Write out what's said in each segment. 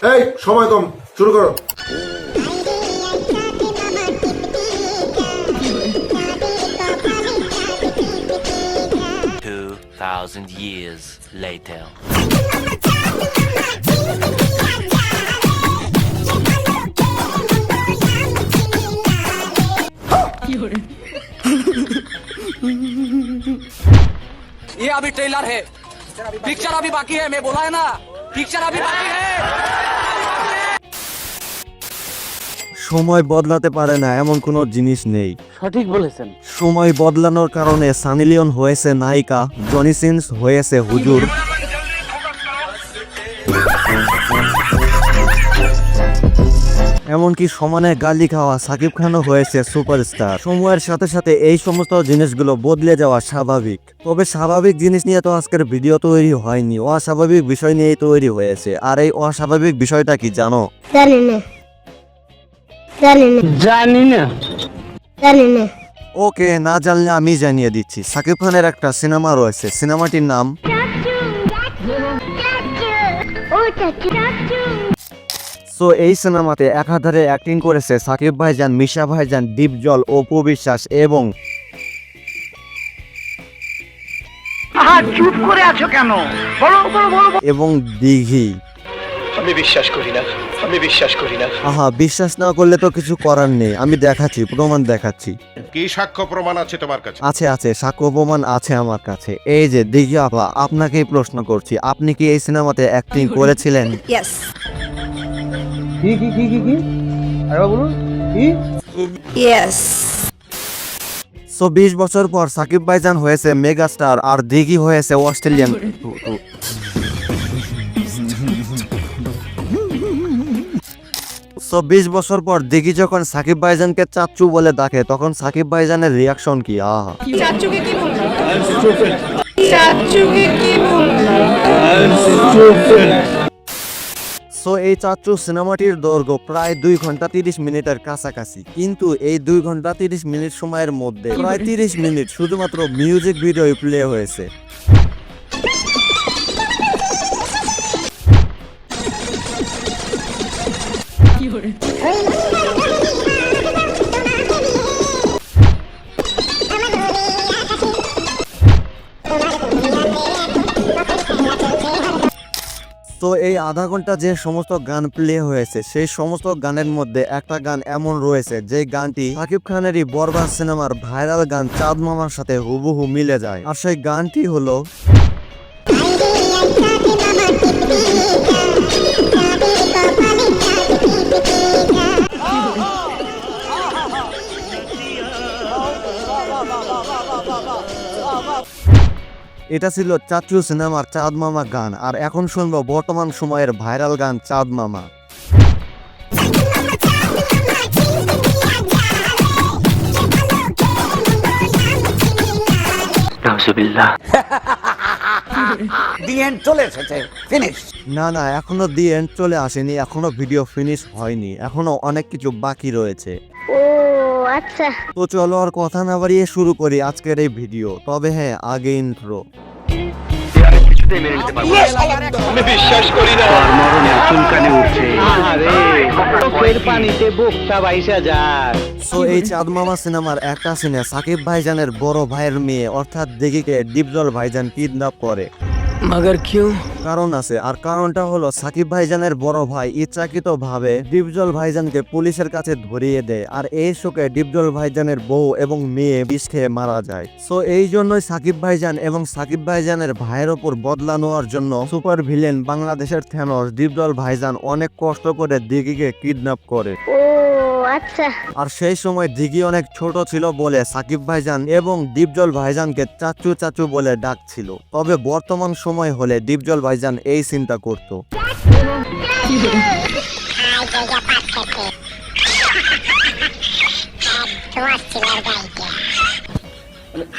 এই সময় কম, শুরু করো। 2,000 years later. ये अभी ट्रेलर है, पिक्चर अभी बाकी है। मैं बोला है ना, पिक्चर अभी बाकी है। সময় বদলাতে পারে না এমন কোনো জিনিস নেই। সঠিক বলেছেন। সময় বদলানোর কারণে সানি লিওন হয়েছে নায়িকা, জনি সিনস হয়েছে হুজুর, এমনকি সমানে গালি খাওয়া সাকিব খানও হয়েছে সুপারস্টার। সময়ের সাথে সাথে এই সমস্ত জিনিসগুলো বদলে যাওয়া স্বাভাবিক। তবে স্বাভাবিক জিনিস নিয়ে তো আজকের ভিডিও তৈরি হয়নি, অস্বাভাবিক বিষয় নিয়েই তৈরি হয়েছে। আর এই অস্বাভাবিক বিষয়টা কি জানো? জানি না। ওকে, না জানলে আমি জানিয়ে দিচ্ছি। সাকিব খানের একটা সিনেমা রয়েছে, সিনেমাটির নাম সো এই সিনেমাতে একাধারে অ্যাক্টিং করেছে সাকিব ভাইজান, মিশা ভাইজান, দীপজল, অপু বিশ্বাস এবং চুপ করে আছো কেন? এবং দিঘি। আমি বিশ্বাস করি না। আহা, বিশ্বাস না করলে তো কিছু করার নেই, আমি দেখাচ্ছি, প্রমাণ দেখাচ্ছি। কি সাক্ষ্য প্রমাণ আছে তোমার কাছে? আছে, সাক্ষ্য প্রমাণ আছে আমার কাছে। এই যে দিঘি আপা, আপনাকেই প্রশ্ন করছি, আপনি কি এই সিনেমাতে অ্যাক্টিং করেছিলেন? Yes. কি আরে বলুন কি? Yes. সো 20 বছর পর সাকিব ভাইজান হয়েছে মেগাস্টার আর দিঘি হয়েছে অস্ট্রেলিয়ান। সো 20 বছর পর দিঘি যখন সাকিব ভাইজানকে চাচ্চু বলে ডাকে, তখন সাকিব ভাইজানের রিয়াকশন কি? আহা, চাচুকে কি বলবো? চাচুকে কি বলবো? সো এই চাচ্চু সিনেমাটির দৈর্ঘ্য প্রায় 2 ঘন্টা 30 মিনিটের কাছাকাছি। কিন্তু এই 2 ঘন্টা 30 মিনিট সময়ের মধ্যে প্রায় 30 মিনিট শুধুমাত্র মিউজিক ভিডিও প্লে হয়েছে। তো এই আধা ঘন্টা যে সমস্ত গান প্লে হয়েছে, সেই সমস্ত গানের মধ্যে একটা গান এমন রয়েছে যে গানটি সাকিব খানেরই বরবাদ সিনেমার ভাইরাল গান চাঁদ মামার সাথে হুবহু মিলে যায়। আর সেই গানটি হলো এটা ছিল চাচু সিনেমার চাঁদ মামা গান। আর এখন শুনবো বর্তমান সময়ের ভাইরাল গান চাঁদ মামা। দি এন্ড চলে এসেছে, ফিনিশ। না, এখনো দি এন্ড চলে আসেনি, এখনো ভিডিও ফিনিশ হয়নি, এখনো অনেক কিছু বাকি রয়েছে। আচ্ছা, তো চলো আর কথা না বাড়িয়ে শুরু করি আজকের এই ভিডিও। তবে হ্যাঁ, আগে ইন্ট্রো। আমি বিশ্বাস করি না। পানিতে বুকটা বাইসা যায়। সো এই চাঁদ মামা সিনেমার একটা সিনে সাকিব ভাইজানের বড় ভাইয়ের মেয়ে অর্থাৎ দিঘিকে দীপজল ভাইজান কিডন্যাপ করে। মগর কিউ? কারণ আছে, আর কারণটা হলো সাকিব ভাইজানের বড় ভাই ইচ্ছাকৃতভাবে দীপজল ভাইজানকে পুলিশের কাছে ধরিয়ে দেয়। আর এই শোকে দীপজল ভাইজানের বউ এবং মেয়ে বিষ খেয়ে মারা যায়। সো এই জন্যই সাকিব ভাইজান এবং সাকিব ভাইজানের ভাইয়ের ওপর বদলা নেওয়ার জন্য সুপার ভিলেন বাংলাদেশের থ্যানোস দীপজল ভাইজান অনেক কষ্ট করে দিঘিকে কিডন্যাপ করে। আচ্ছা। আর সেই সময় দিঘি অনেক ছোট ছিল বলে সাকিব ভাইজান এবং দীপজল ভাইজানকে চাচু বলে ডাকছিল। তবে বর্তমান সময় হলে দীপজল ভাইজান এই চিন্তা করত।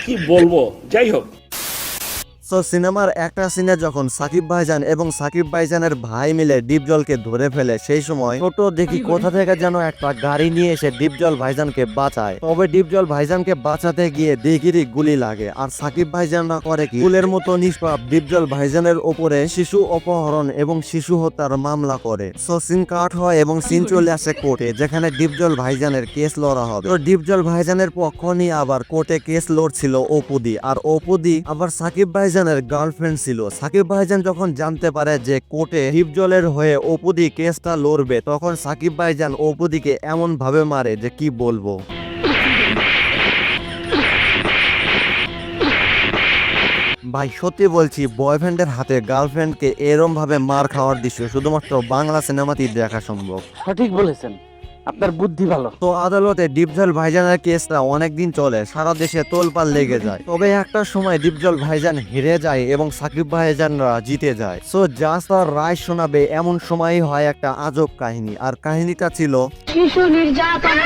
কি বলবো, যাই হোক। সো সিনেমার একটা সিনে যখন সাকিব ভাইজান এবং সাকিব ভাইজানের ভাই মিলে ডিপজলকে ধরে ফেলে, সেই সময় ছোট দেখি কোথা থেকে যেন একটা গাড়ি নিয়ে এসে ডিপজল ভাইজানকে বাঁচায়। তবে ডিপজল ভাইজানকে বাঁচাতে গিয়ে দেখিরই গুলি লাগে। আর সাকিব ভাইজানরা করে কি, ফুলের মতো নিষ্পাপ ডিপজল ভাইজানের উপরে শিশু অপহরণ এবং শিশু হত্যার মামলা করে। সো সিন কাট হয় এবং সিন চলে আসে কোর্টে, যেখানে ডিপজল ভাইজানের কেস লড়া হবে। তো ডিপজল ভাইজানের পক্ষ নিয়ে আবার কোর্টে কেস লড়ছিল অপুদি। আর অপুদি আবার সাকিব ভাইজানের গার্লফ্রেন্ড ছিল। সাকিব ভাইজান যখন জানতে পারে যে কোর্টে ডিপজলের হয়ে অপুদি কেসটা লড়বে, তখন সাকিব ভাইজান অপুদিকে এমন ভাবে মারে যে কি বলবো। ভাই সত্যি বলছি, বয়ফ্রেন্ডের হাতে গার্লফ্রেন্ডকে এরম ভাবে মার খাওয়ার দৃশ্য শুধুমাত্র বাংলা সিনেমাতেই দেখা সম্ভব। সঠিক বলেছেন, আপনার বুদ্ধি ভালো। তো আদালতে ডিপজল ভাইজানের কেসটা অনেকদিন চলে, সারা দেশে তোলপাড় লেগে যায়। তবে একটা সময় ডিপজল ভাইজান হেরে যায় এবং সাকিব ভাইজানরা জিতে যায়। সো জাজ তার রায় শোনাবে, এমন সময়ই হয় একটা আজব কাহিনী। আর কাহিনীটা ছিল শিশু নির্যাতন।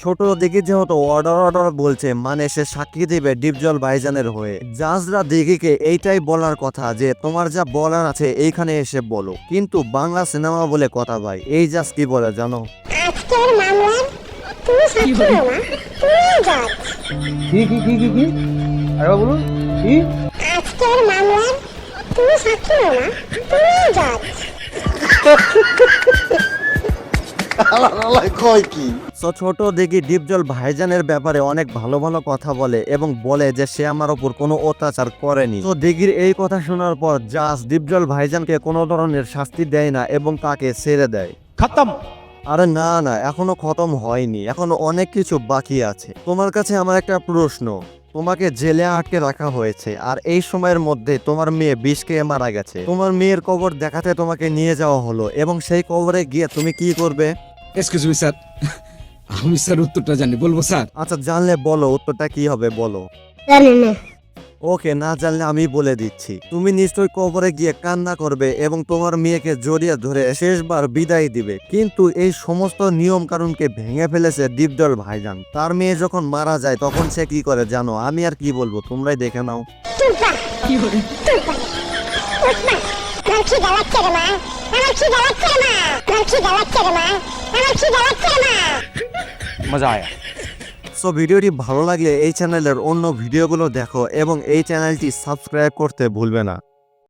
ছোট দিকে যেহেতু অর্ডার বলছে, মানে সে সাক্ষী দেবে ডিপজল ভাইজানের হয়ে। জাজরা দিঘিকে এইটাই বলার কথা যে তোমার যা বলার আছে এইখানে এসে বলো। কিন্তু বাংলা সিনেমা বলে কথা ভাই, এই জাজ কি বলে জানো? আজকের মামলার তুমি সাক্ষী না, তুমি জজ। কি আরে বলুন কি? আজকের মামলার তুমি সাক্ষী না, তুমি জজ। সো ছোট দেখি ডিপজল ভাইজানের ব্যাপারে অনেক ভালো ভালো কথা বলে এবং বলে যে সে আমার উপর কোনো অত্যাচার করেনি। তো দিঘির এই কথা শোনার পর জাজ ডিপজল ভাইজানকে কোনো ধরনের শাস্তি দেয় না এবং তাকে ছেড়ে দেয়। খতম। আরে না না, এখনো খতম হয়নি, এখনো অনেক কিছু বাকি আছে। তোমার কাছে আমার একটা প্রশ্ন, তোমাকে জেলে আটকে রাখা হয়েছে আর এই সময়ের মধ্যে তোমার মেয়ে বিষ খেয়ে মারা গেছে। তোমার মেয়ের কবর দেখাতে তোমাকে নিয়ে যাওয়া হলো এবং সেই কবরে গিয়ে তুমি কি করবে? এক্সকিউজ মি স্যার, আমি স্যার উত্তরটা জানি, বলবো স্যার? আচ্ছা জানলে বলো, উত্তরটা কি হবে বলো। জানি না। ওকে, না জানলে আমি বলে দিচ্ছি। তুমি নিশ্চয়ই কবরে গিয়ে কান্না করবে এবং তোমার মেয়েকে জড়িয়ে ধরে শেষবার বিদায় দিবে। কিন্তু এই সমস্ত নিয়ম কানুনকে ভেঙে ফেলেছে ডিপজল ভাইজান। তার মেয়ে যখন মারা যায় তখন সে কি করে জানো? আমি আর কি বলবো, তোমরাই দেখে নাও। কি করে? আমার কি জ্বালাচ্ছে রে মা, আমার কি জ্বালাচ্ছে রে মা, আমার কি জ্বালাচ্ছে রে মা, আমার কি জ্বালাচ্ছে রে মা। মজা আয়া। সো ভিডিওটি ভালো লাগলে এই চ্যানেলের অন্য ভিডিওগুলো দেখো এবং এই চ্যানেলটি সাবস্ক্রাইব করতে ভুলবে না।